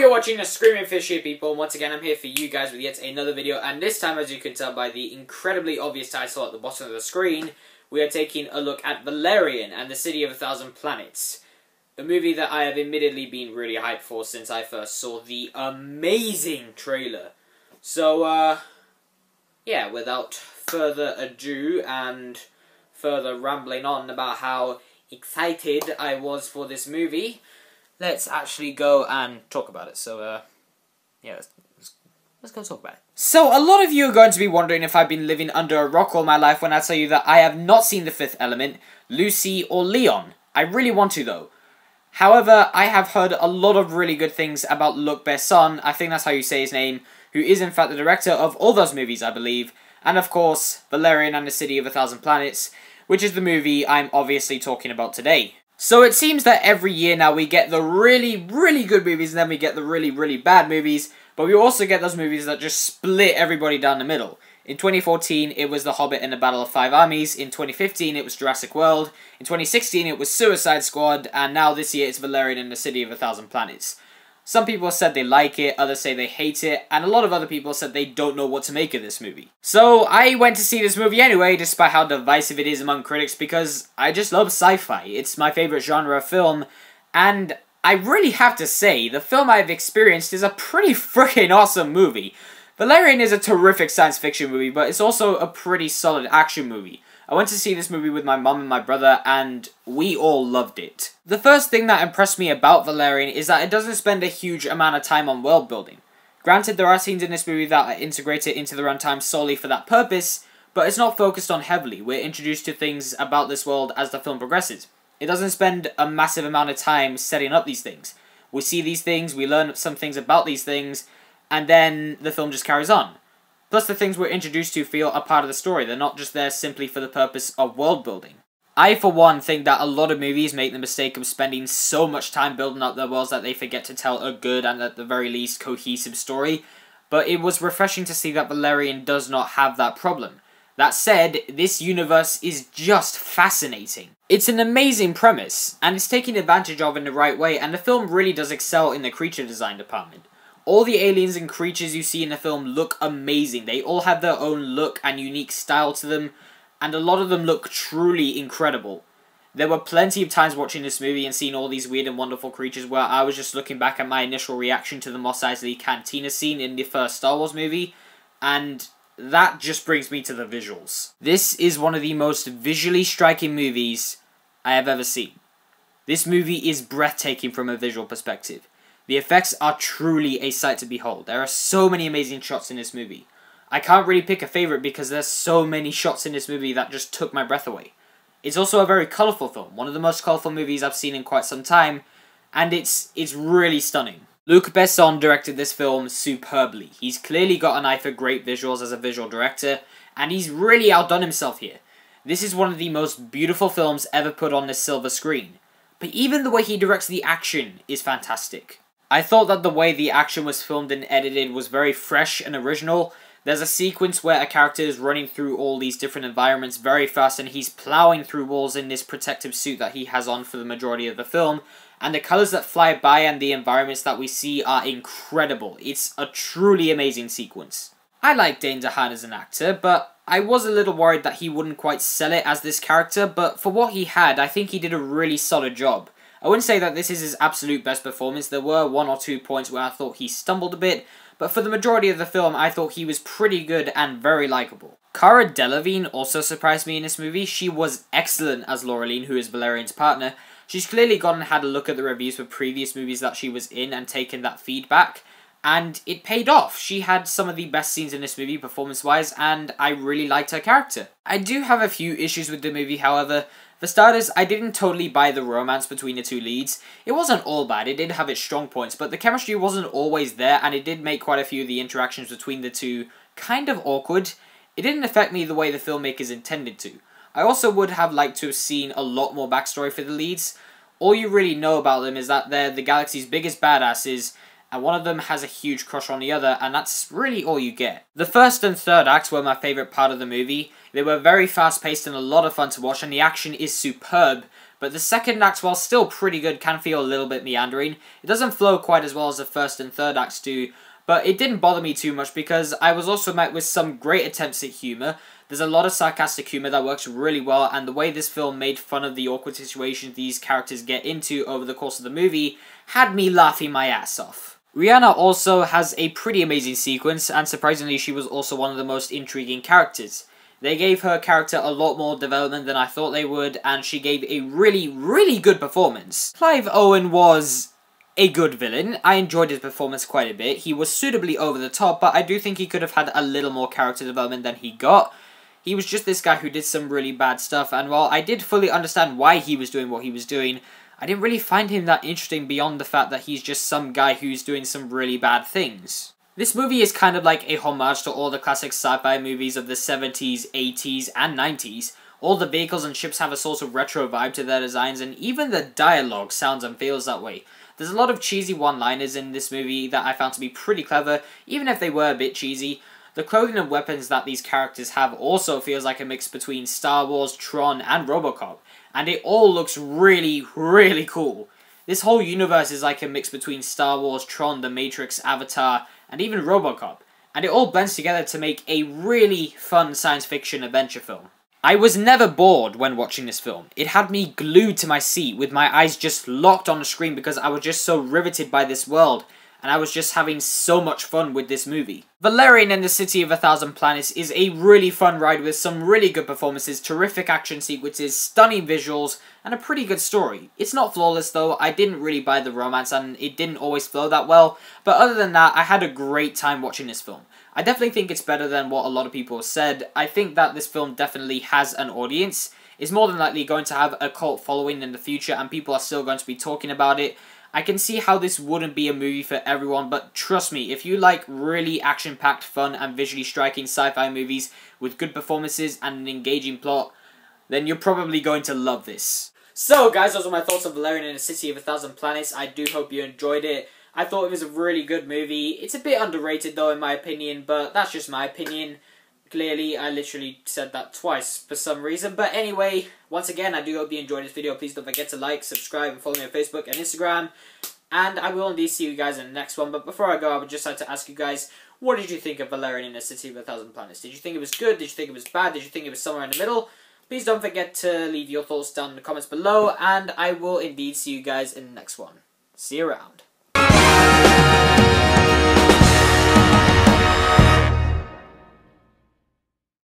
You're watching a Screaming Fish here, people, and once again I'm here for you guys with yet another video, and this time, as you can tell by the incredibly obvious title at the bottom of the screen, we are taking a look at Valerian and the City of a Thousand Planets. A movie that I have admittedly been really hyped for since I first saw the amazing trailer. So, yeah, without further ado and further rambling on about how excited I was for this movie, let's actually go and talk about it. So, yeah, let's go talk about it. So, a lot of you are going to be wondering if I've been living under a rock all my life when I tell you that I have not seen The Fifth Element, Lucy, or Leon. I really want to, though. However, I have heard a lot of really good things about Luc Besson, I think that's how you say his name, who is in fact the director of all those movies, I believe, and of course, Valerian and the City of a Thousand Planets, which is the movie I'm obviously talking about today. So it seems that every year now we get the really, really good movies and then we get the really, really bad movies, but we also get those movies that just split everybody down the middle. In 2014, it was The Hobbit and the Battle of Five Armies. In 2015, it was Jurassic World. In 2016, it was Suicide Squad. And now this year, it's Valerian and the City of a Thousand Planets. Some people said they like it, others say they hate it, and a lot of other people said they don't know what to make of this movie. So I went to see this movie anyway, despite how divisive it is among critics, because I just love sci-fi. It's my favorite genre of film, and I really have to say, the film I've experienced is a pretty freaking awesome movie. Valerian is a terrific science fiction movie, but it's also a pretty solid action movie. I went to see this movie with my mum and my brother, and we all loved it. The first thing that impressed me about Valerian is that it doesn't spend a huge amount of time on world building. Granted, there are scenes in this movie that are integrated into the runtime solely for that purpose, but it's not focused on heavily. We're introduced to things about this world as the film progresses. It doesn't spend a massive amount of time setting up these things. We see these things, we learn some things about these things, and then the film just carries on. Plus, the things we're introduced to feel a part of the story. They're not just there simply for the purpose of world building. I, for one, think that a lot of movies make the mistake of spending so much time building up their worlds that they forget to tell a good and, at the very least, cohesive story. But it was refreshing to see that Valerian does not have that problem. That said, this universe is just fascinating. It's an amazing premise, and it's taken advantage of in the right way, and the film really does excel in the creature design department. All the aliens and creatures you see in the film look amazing. They all have their own look and unique style to them, and a lot of them look truly incredible. There were plenty of times watching this movie and seeing all these weird and wonderful creatures where I was just looking back at my initial reaction to the Mos Eisley Cantina scene in the first Star Wars movie, and that just brings me to the visuals. This is one of the most visually striking movies I have ever seen. This movie is breathtaking from a visual perspective. The effects are truly a sight to behold. There are so many amazing shots in this movie. I can't really pick a favourite because there's so many shots in this movie that just took my breath away. It's also a very colourful film, one of the most colourful movies I've seen in quite some time, and it's really stunning. Luc Besson directed this film superbly. He's clearly got an eye for great visuals as a visual director, and he's really outdone himself here. This is one of the most beautiful films ever put on this silver screen. But even the way he directs the action is fantastic. I thought that the way the action was filmed and edited was very fresh and original. There's a sequence where a character is running through all these different environments very fast and he's plowing through walls in this protective suit that he has on for the majority of the film. And the colours that fly by and the environments that we see are incredible. It's a truly amazing sequence. I like Dane DeHaan as an actor, but I was a little worried that he wouldn't quite sell it as this character, but for what he had, I think he did a really solid job. I wouldn't say that this is his absolute best performance. There were 1 or 2 points where I thought he stumbled a bit, but for the majority of the film, I thought he was pretty good and very likable. Cara Delevingne also surprised me in this movie. She was excellent as Laureline, who is Valerian's partner. She's clearly gone and had a look at the reviews for previous movies that she was in and taken that feedback, and it paid off. She had some of the best scenes in this movie performance-wise, and I really liked her character. I do have a few issues with the movie, however. For starters, I didn't totally buy the romance between the two leads. It wasn't all bad, it did have its strong points, but the chemistry wasn't always there, and it did make quite a few of the interactions between the two kind of awkward. It didn't affect me the way the filmmakers intended to. I also would have liked to have seen a lot more backstory for the leads. All you really know about them is that they're the galaxy's biggest badasses, and one of them has a huge crush on the other, and that's really all you get. The first and third acts were my favourite part of the movie. They were very fast-paced and a lot of fun to watch, and the action is superb, but the second act, while still pretty good, can feel a little bit meandering. It doesn't flow quite as well as the first and third acts do, but it didn't bother me too much because I was also met with some great attempts at humour. There's a lot of sarcastic humour that works really well, and the way this film made fun of the awkward situations these characters get into over the course of the movie had me laughing my ass off. Rihanna also has a pretty amazing sequence, and surprisingly she was also one of the most intriguing characters. They gave her character a lot more development than I thought they would, and she gave a really, really good performance. Clive Owen was a good villain. I enjoyed his performance quite a bit. He was suitably over the top, but I do think he could have had a little more character development than he got. He was just this guy who did some really bad stuff, and while I did fully understand why he was doing what he was doing, I didn't really find him that interesting beyond the fact that he's just some guy who's doing some really bad things. This movie is kind of like a homage to all the classic sci-fi movies of the 70s, 80s, and 90s. All the vehicles and ships have a sort of retro vibe to their designs, and even the dialogue sounds and feels that way. There's a lot of cheesy one-liners in this movie that I found to be pretty clever, even if they were a bit cheesy. The clothing and weapons that these characters have also feels like a mix between Star Wars, Tron, and RoboCop, and it all looks really, really cool. This whole universe is like a mix between Star Wars, Tron, The Matrix, Avatar, and even RoboCop, and it all blends together to make a really fun science fiction adventure film. I was never bored when watching this film. It had me glued to my seat with my eyes just locked on the screen because I was just so riveted by this world, and I was just having so much fun with this movie. Valerian and the City of a Thousand Planets is a really fun ride with some really good performances, terrific action sequences, stunning visuals, and a pretty good story. It's not flawless though, I didn't really buy the romance and it didn't always flow that well, but other than that, I had a great time watching this film. I definitely think it's better than what a lot of people have said. I think that this film definitely has an audience. It's more than likely going to have a cult following in the future and people are still going to be talking about it. I can see how this wouldn't be a movie for everyone, but trust me, if you like really action-packed, fun, and visually striking sci-fi movies with good performances and an engaging plot, then you're probably going to love this. So guys, those are my thoughts on Valerian and the City of a Thousand Planets. I do hope you enjoyed it. I thought it was a really good movie. It's a bit underrated though in my opinion, but that's just my opinion. Clearly, I literally said that twice for some reason. But anyway, once again, I do hope you enjoyed this video. Please don't forget to like, subscribe, and follow me on Facebook and Instagram. And I will indeed see you guys in the next one. But before I go, I would just like to ask you guys, what did you think of Valerian in the City of a Thousand Planets? Did you think it was good? Did you think it was bad? Did you think it was somewhere in the middle? Please don't forget to leave your thoughts down in the comments below. And I will indeed see you guys in the next one. See you around.